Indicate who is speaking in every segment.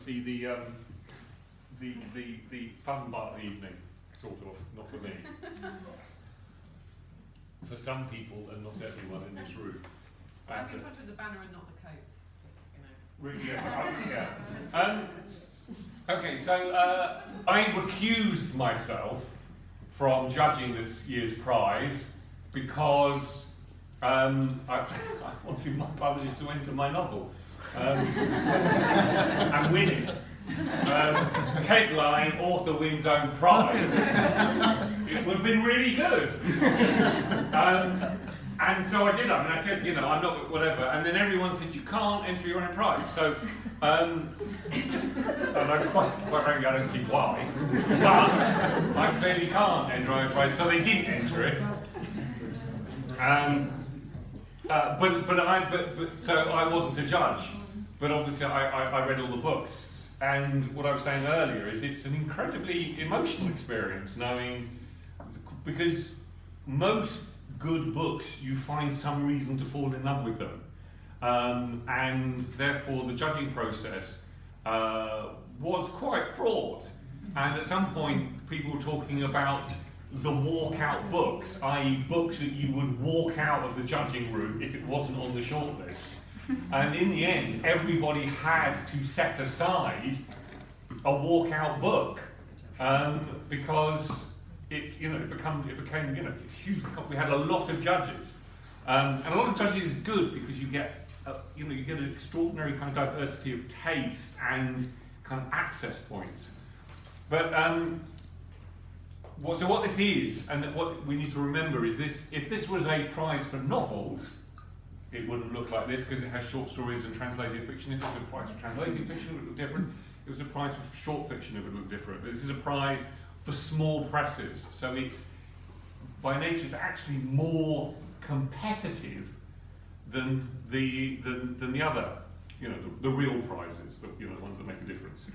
Speaker 1: See the fun part of the evening, sort of, not for me. For some people and not everyone in this room.
Speaker 2: So I'm in front of the banner and not the coats,
Speaker 1: Really, yeah. Okay, so I recused myself from judging this year's prize because I wanted my publisher to enter my novel. And winning. Headline, author wins own prize. It would have been really good. And so I did. I mean, I said, you know, I'm not whatever. And then everyone said, you can't enter your own prize. So, and I quite frankly, I don't see why. But I clearly can't enter my own prize, so they didn't enter it. So I wasn't a judge. But obviously I read all the books, and what I was saying earlier is it's an incredibly emotional experience knowing, because most good books you find some reason to fall in love with them, and therefore the judging process was quite fraught, and at some point people were talking about the walkout books, i.e. books that you would walk out of the judging room if it wasn't on the shortlist. And in the end, everybody had to set aside a walkout book because it became huge. We had a lot of judges, and a lot of judges is good because you get an extraordinary kind of diversity of taste and kind of access points. But so what this is, and what we need to remember is this: if this was a prize for novels, it wouldn't look like this because it has short stories and translated fiction. If it was a prize for translated fiction, it would look different. If it was a prize for short fiction, it would look different. This is a prize for small presses, so it's, by nature, it's actually more competitive than the other, the real prizes, the ones that make a difference.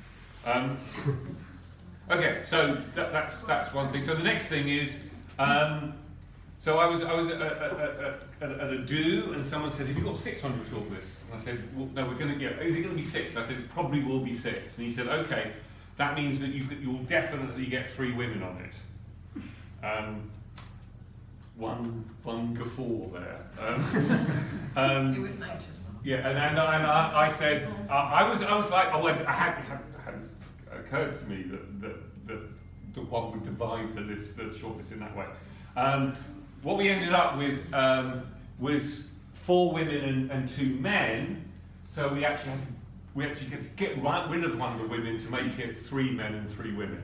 Speaker 1: Okay, so that's one thing. So the next thing is. So I was at a do, and someone said, "Have you got 6 on your shortlist?" And I said, "Well, no, we're going to. Yeah, is it going to be 6?" I said, "It probably will be 6." And he said, "Okay, that means that you'll definitely get 3 women on it." One guffaw there.
Speaker 2: It was an anxious one.
Speaker 1: Yeah, and I said, I was like, oh, it hadn't occurred to me that one would divide the shortlist in that way. What we ended up with was 4 women and 2 men, so we actually had to get rid of one of the women to make it 3 men and 3 women.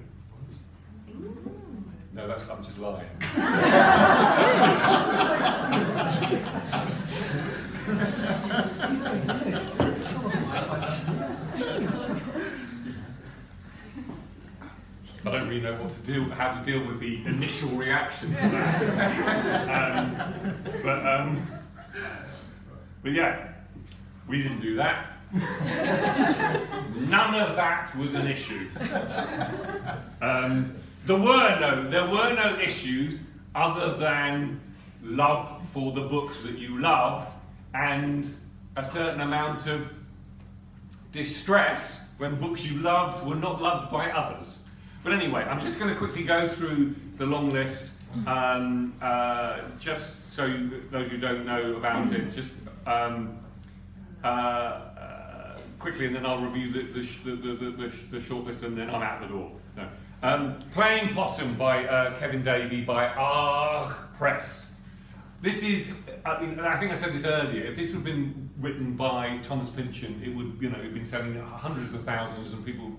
Speaker 1: No, I'm just lying. I don't really know how to deal with the initial reaction to that. But yeah, we didn't do that. None of that was an issue. There were no issues other than love for the books that you loved and a certain amount of distress when books you loved were not loved by others. But anyway, I'm just going to quickly go through the long list, just so those who don't know about it, just quickly, and then I'll review the short list, and then I'm out the door. No. Playing Possum by Kevin Davey by Press. This is, I think I said this earlier, if this would have been written by Thomas Pynchon, it would, it'd been selling hundreds of thousands, and people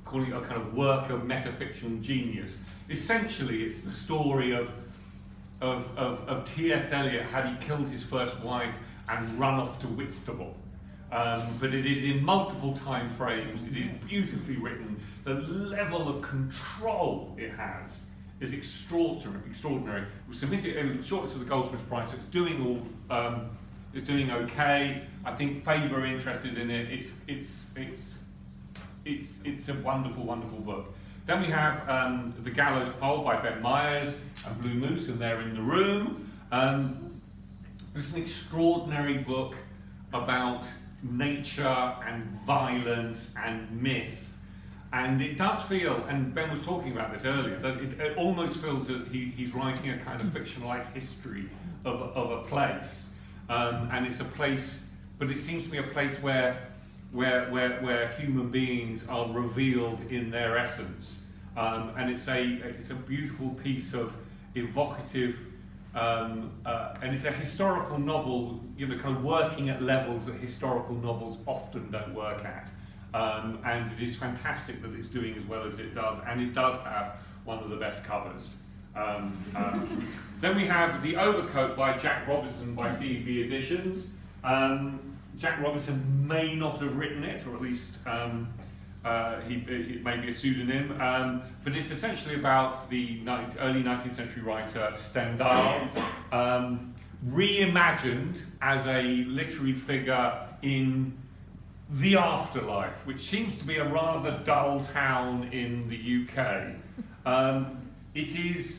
Speaker 1: calling it a kind of work of metafiction genius. Essentially, it's the story of T.S. Eliot had he killed his first wife and run off to Whitstable. But it is in multiple time frames, it is beautifully written. The level of control it has is extraordinary. We submitted it was shortlisted for the Goldsmiths Prize, so it's doing okay. I think Faber are interested in it. It's a wonderful, wonderful book. Then we have The Gallows Pole by Ben Myers and Blue Moose, and they're in the room. This is an extraordinary book about nature and violence and myth. And it does feel, and Ben was talking about this earlier, it almost feels that he's writing a kind of fictionalized history of a place. And it's a place, but it seems to be a place where human beings are revealed in their essence. And it's a beautiful piece of evocative, and it's a historical novel, kind of working at levels that historical novels often don't work at. And it is fantastic that it's doing as well as it does, and it does have one of the best covers. Then we have The Overcoat by Jack Robinson by CB Editions. Jack Robinson may not have written it, or at least it may be a pseudonym, but it's essentially about the early 19th century writer Stendhal, reimagined as a literary figure in the afterlife, which seems to be a rather dull town in the UK. It is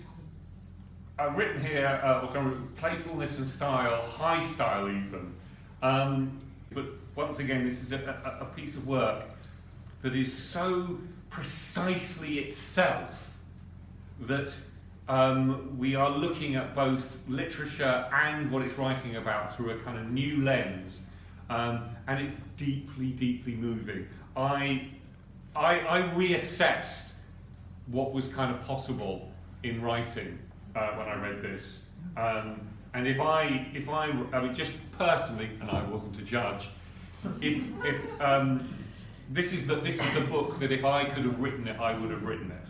Speaker 1: written here, playfulness and style, high style even. But once again, this is a piece of work that is so precisely itself that we are looking at both literature and what it's writing about through a kind of new lens. And it's deeply, deeply moving. I reassessed what was kind of possible in writing when I read this. And if I mean, just personally, and I wasn't a judge, if this is the book that if I could have written it, I would have written it.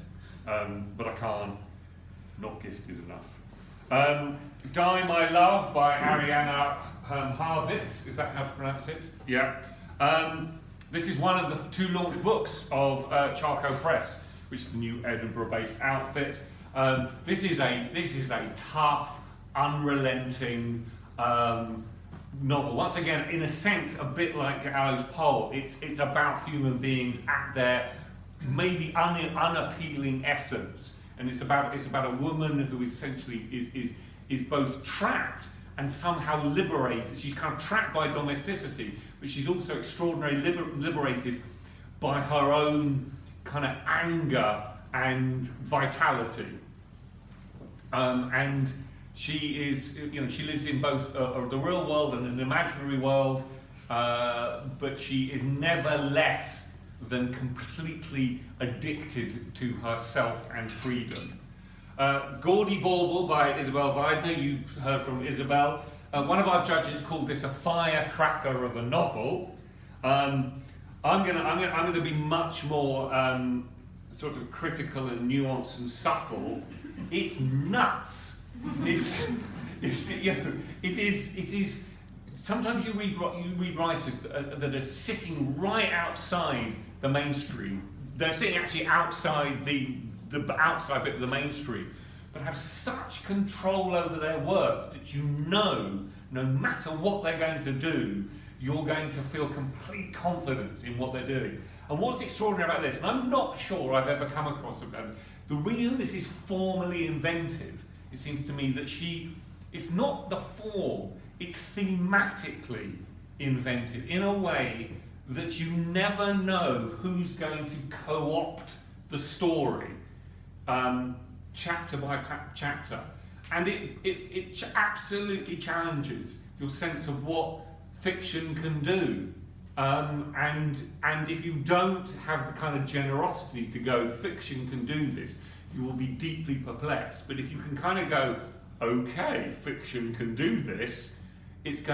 Speaker 1: But I can't. Not gifted enough. Die My Love by Arianna Harvitz, is that how to pronounce it? Yeah. This is one of the 2 launch books of Charco Press, which is the new Edinburgh-based outfit. This is a tough, unrelenting novel. Once again, in a sense, a bit like Gallows Pole. It's about human beings at their maybe unappealing essence, and it's about a woman who essentially is both trapped and somehow liberated. She's kind of trapped by domesticity, but she's also extraordinarily liberated by her own kind of anger and vitality. And she is, she lives in both the real world and an imaginary world, but she is never less than completely addicted to herself and freedom. Gaudy Bauble by Isabel Weidner. You've heard from Isabel. One of our judges called this a firecracker of a novel. I'm going to be much more sort of critical and nuanced and subtle. It's nuts. It is. Sometimes you read writers that are sitting right outside the mainstream. They're sitting actually outside the outside bit of the mainstream, but have such control over their work that no matter what they're going to do, you're going to feel complete confidence in what they're doing. And what's extraordinary about this, and I'm not sure I've ever come across the reason this is formally inventive, it seems to me that it's not the form, it's thematically inventive in a way that you never know who's going to co-opt the story, chapter by chapter. And it absolutely challenges your sense of what fiction can do. And if you don't have the kind of generosity to go, fiction can do this, you will be deeply perplexed. But if you can kind of go, okay, fiction can do this, it's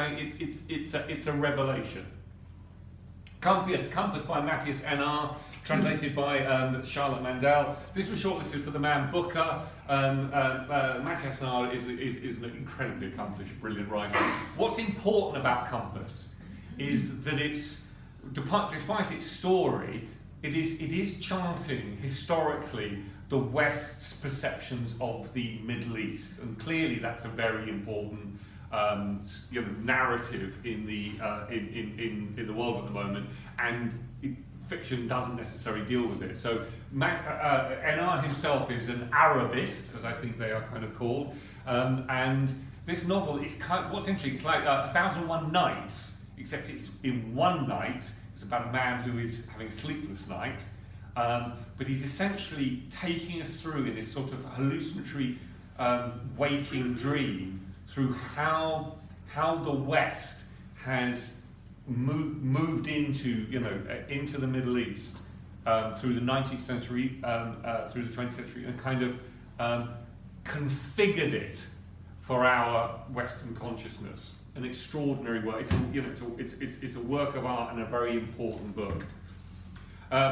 Speaker 1: a revelation. Compass by Matthias N.R., translated by Charlotte Mandel. This was shortlisted for the Man Booker. Matthias N.R. is an incredibly accomplished, brilliant writer. What's important about Compass is that despite its story, it is charting historically the West's perceptions of the Middle East, and clearly that's a very important narrative in the world at the moment, and fiction doesn't necessarily deal with it. So N.R. himself is an Arabist, as I think they are kind of called, and this novel is what's interesting. It's like 1001 Nights except it's in one night. It's about a man who is having a sleepless night, but he's essentially taking us through in this sort of hallucinatory waking dream through how the West has moved into into the Middle East through the 19th century, through the 20th century, and kind of configured it for our Western consciousness. An extraordinary work. It's a work of art and a very important book.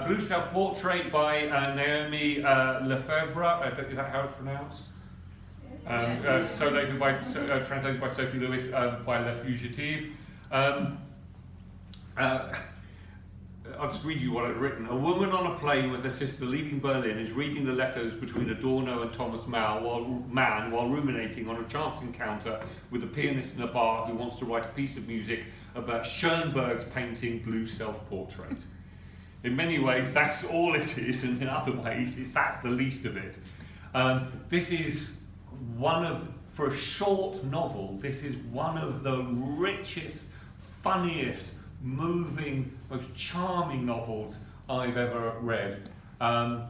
Speaker 1: Blue Self-Portrait by Naomi Lefebvre. Is that how it's pronounced? Yes. Translated by Sophie Lewis by Le Fugitive. I'll just read you what I've written. A woman on a plane with her sister leaving Berlin is reading the letters between Adorno and Thomas Mann while ruminating on a chance encounter with a pianist in a bar who wants to write a piece of music about Schoenberg's painting Blue Self-Portrait. In many ways, that's all it is, and in other ways, that's the least of it. This is for a short novel, this is one of the richest, funniest, moving, most charming novels I've ever read. And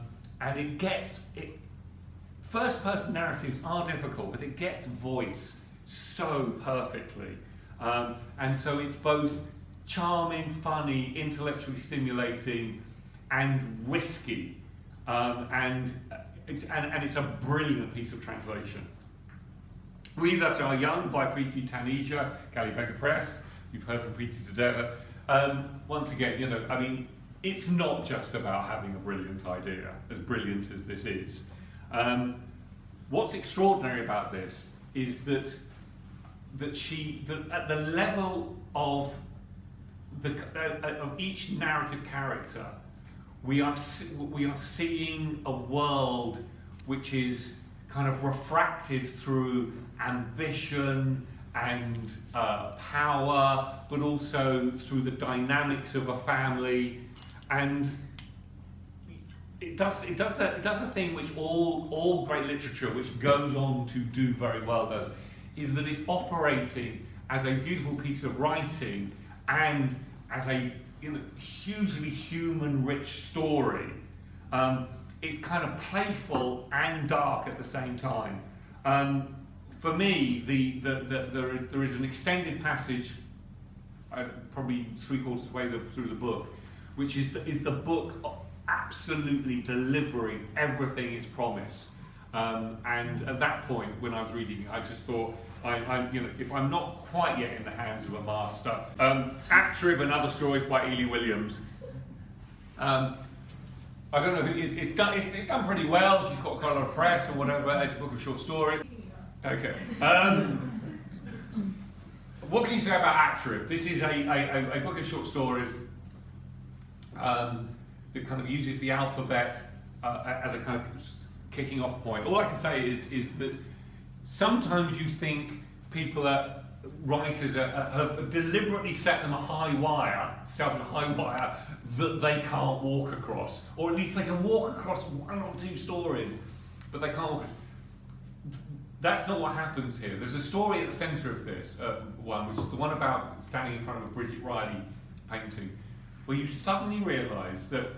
Speaker 1: first-person narratives are difficult, but it gets voice so perfectly. And so it's both charming, funny, intellectually stimulating, and risky. And it's a brilliant piece of translation. We That Are Young by Preeti Taneja, Gallibeggar Press. You've heard from Preeti today. Once again, it's not just about having a brilliant idea, as brilliant as this is. What's extraordinary about this is that at the level of each narrative character, we are seeing a world which is kind of refracted through ambition and power, but also through the dynamics of a family, and it does a thing which all great literature, which goes on to do very well, does, is that it's operating as a beautiful piece of writing and as a hugely human, rich story. It's kind of playful and dark at the same time. For me, there is an extended passage, probably 3/4 of the way through the book, which is the book absolutely delivering everything it's promised. And at that point, when I was reading it, I just thought, if I'm not quite yet in the hands of a master. Actrib and Other Stories by Ely Williams. I don't know who it's done pretty well. She's got quite a lot of press and whatever. It's a book of short stories. Okay. What can you say about Actrib? This is a book of short stories that kind of uses the alphabet as a kind of kicking off point. All I can say is that sometimes you think writers have deliberately set them a high wire that they can't walk across, or at least they can walk across one or two stories, but they can't walk across. That's not what happens here. There's a story at the centre of this one, which is the one about standing in front of a Bridget Riley painting, where you suddenly realise that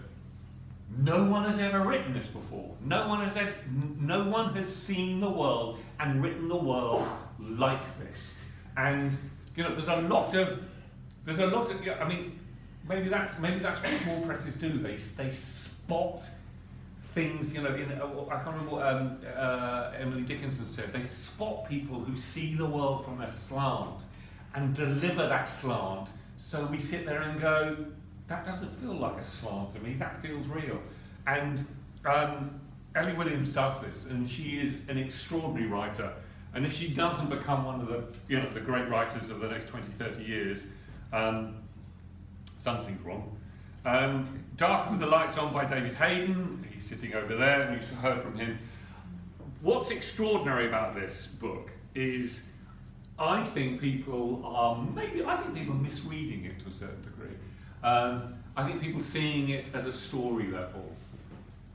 Speaker 1: no one has ever written this before. No one has seen the world and written the world like this. And there's a lot of. I mean, maybe that's what small presses do. They spot things. I can't remember what Emily Dickinson said. They spot people who see the world from a slant and deliver that slant. So we sit there and go, that doesn't feel like a slant to me, that feels real. And Ellie Williams does this, and she is an extraordinary writer. And if she doesn't become one of the great writers of the next 20, 30 years, something's wrong. Dark with the Lights On by David Hayden, he's sitting over there, and you've heard from him. What's extraordinary about this book is I think people are misreading it to a certain degree. I think people seeing it at a story level,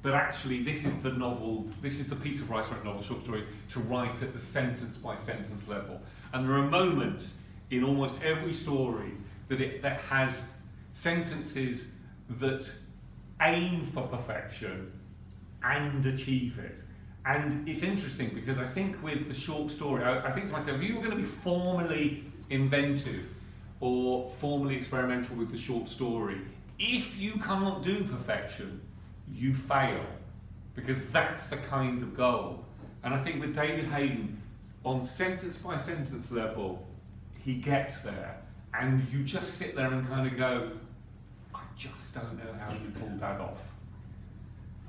Speaker 1: but actually this is the novel, this is the piece of writing a novel, short story, to write at the sentence by sentence level. And there are moments in almost every story that has sentences that aim for perfection and achieve it. And it's interesting because I think with the short story, I think to myself, if you were going to be formally inventive or formally experimental with the short story, if you can't do perfection, you fail, because that's the kind of goal. And I think with David Hayden, on sentence by sentence level, he gets there, and you just sit there and kind of go, I just don't know how you pulled that off.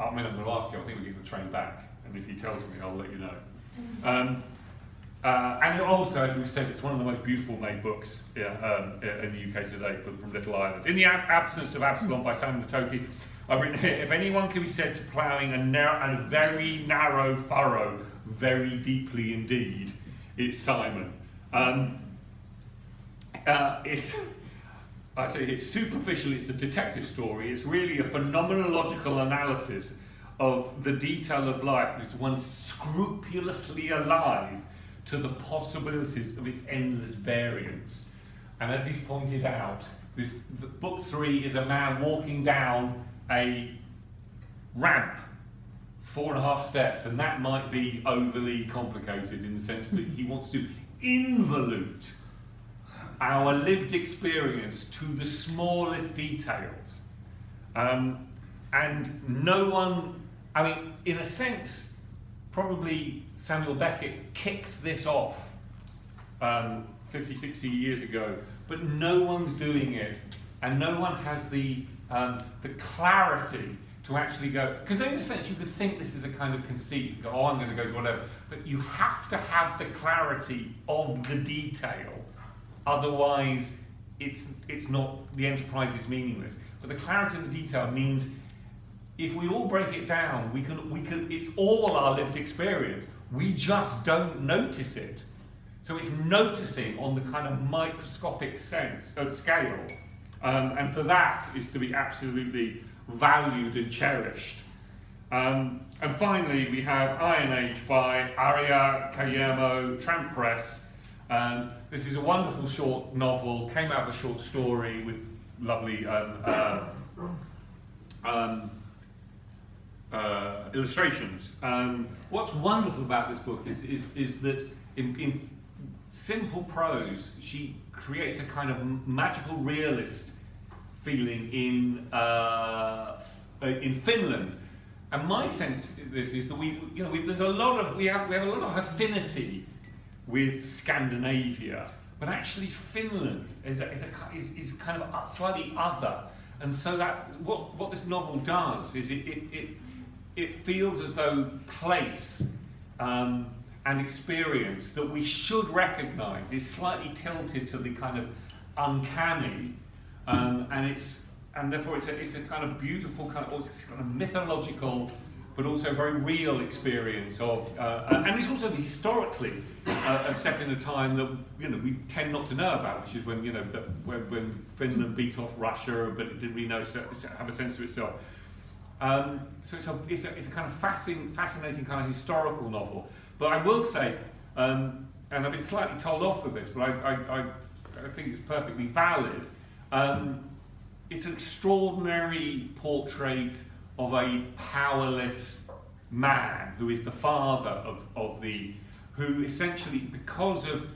Speaker 1: I mean, I'm going to ask you, I think we get the train back, and if he tells me, I'll let you know. And also, as we've said, it's one of the most beautiful made books in the UK today from Little Island. In the absence of Absalom by Simon Toki, I've written here, if anyone can be said to ploughing a very narrow furrow very deeply indeed, it's Simon. I say it's superficial, it's a detective story, it's really a phenomenological analysis of the detail of life, it's one scrupulously alive to the possibilities of its endless variance. And as he's pointed out, book 3 is a man walking down a ramp, 4.5 steps, and that might be overly complicated in the sense that he wants to involute our lived experience to the smallest details. And no one, I mean, in a sense, probably Samuel Beckett kicked this off 50, 60 years ago, but no one's doing it, and no one has the clarity to actually go, because in a sense you could think this is a kind of conceit, you go, oh, I'm going to go to whatever, but you have to have the clarity of the detail, otherwise it's not, the enterprise is meaningless. But the clarity of the detail means if we all break it down, we can, it's all our lived experience, we just don't notice it. So it's noticing on the kind of microscopic sense of scale, and for that is to be absolutely valued and cherished. And finally, we have Iron Age by Aria Kayamo, Tramp Press. This is a wonderful short novel, came out of a short story with lovely illustrations. What's wonderful about this book is that in simple prose, she creates a kind of magical realist feeling in Finland. And my sense of this is that we have a lot of affinity with Scandinavia, but actually Finland is kind of slightly other. And so that what this novel does is it feels as though place and experience that we should recognise is slightly tilted to the kind of uncanny, and therefore it's a kind of beautiful kind of mythological, but also very real experience of, and it's also historically set in a time that we tend not to know about, which is when when Finland beat off Russia, but it didn't really have a sense of itself. So it's a kind of fascinating kind of historical novel. But I will say, and I've been slightly told off for this, but I think it's perfectly valid. It's an extraordinary portrait of a powerless man who is the father who essentially, because of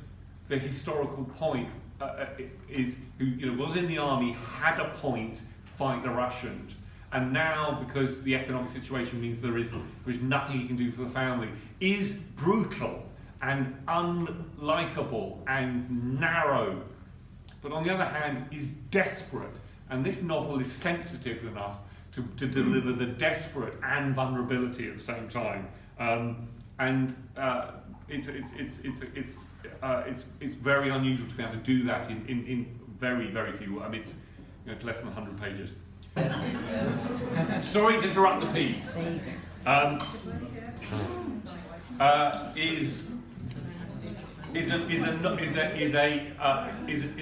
Speaker 1: the historical point, who was in the army, had a point, fight the Russians. And now, because the economic situation means there is nothing he can do for the family, is brutal and unlikable and narrow, but on the other hand is desperate. And this novel is sensitive enough to deliver the desperate and vulnerability at the same time. It's very unusual to be able to do that in very, very few. I mean, it's less than 100 pages. Sorry to interrupt the piece. Is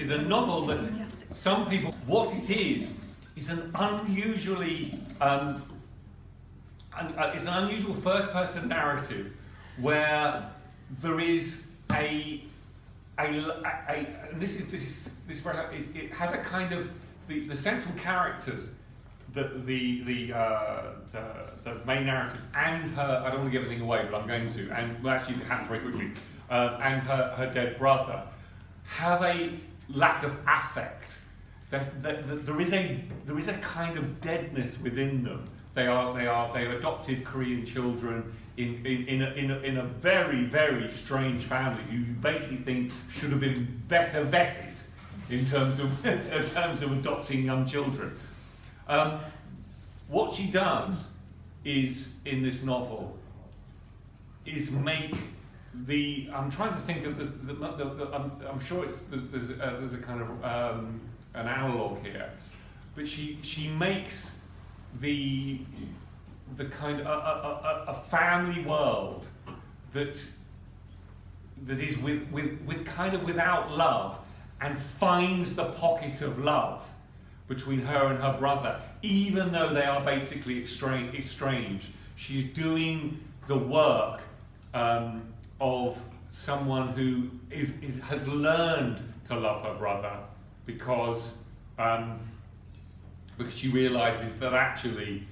Speaker 1: a novel that some people, what it is an unusually it's an unusual first-person narrative where there is this is it has a kind of the central characters, the main narrative, and her. I don't want to give everything away, but I'm going to. And well, actually, it happens very quickly. And her dead brother have a lack of affect. There is a kind of deadness within them. They are adopted Korean children in a very, very strange family who you basically think should have been better vetted in terms of adopting young children. What she does is in this novel is make the. I'm trying to think of I'm sure there's a kind of an analogue here, but she makes the kind of a family world that is with kind of without love, and finds the pocket of love between her and her brother, even though they are basically estranged. She's doing the work of someone who has learned to love her brother because she realizes that actually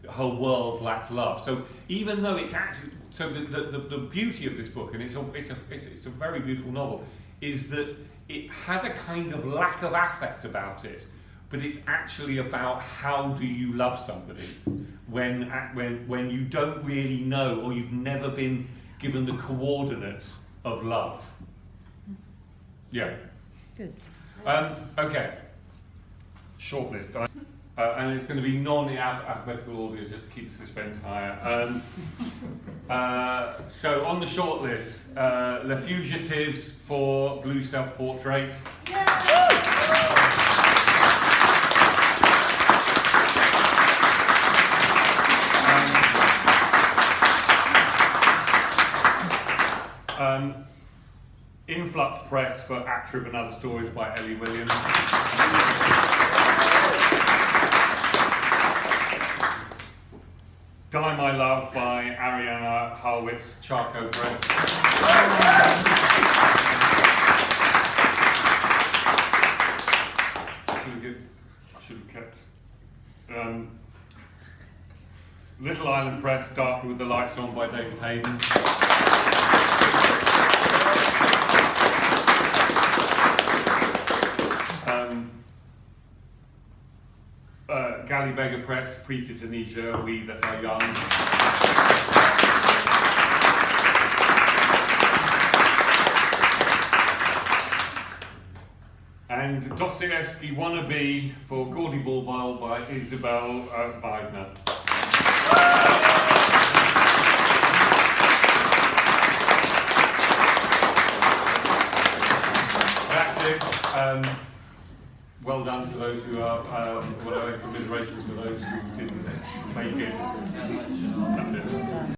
Speaker 1: her world lacks love. So even though it's actually, so the beauty of this book, and it's a very beautiful novel, is that it has a kind of lack of affect about it, but it's actually about how do you love somebody when you don't really know, or you've never been given the coordinates of love. Yeah. Good. Okay. Shortlist. And it's going to be non-alphabetical order just to keep the suspense higher. So on the shortlist, Les Fugitives for Blue Self-Portrait. Influx Press for Atrib and Other Stories by Ellie Williams. Die My Love by Ariana Harwitz, Charco Press. Should have kept. Little Island Press, Darker with the Lights On by David Hayden. Galley Beggar Press, Preeti Tanisha, We That Are Young. And Dostoevsky Wannabe for Gordy Bulbul by Isabel Weidner. That's it. Well done to those who are, commiserations for those who didn't make it. That's it.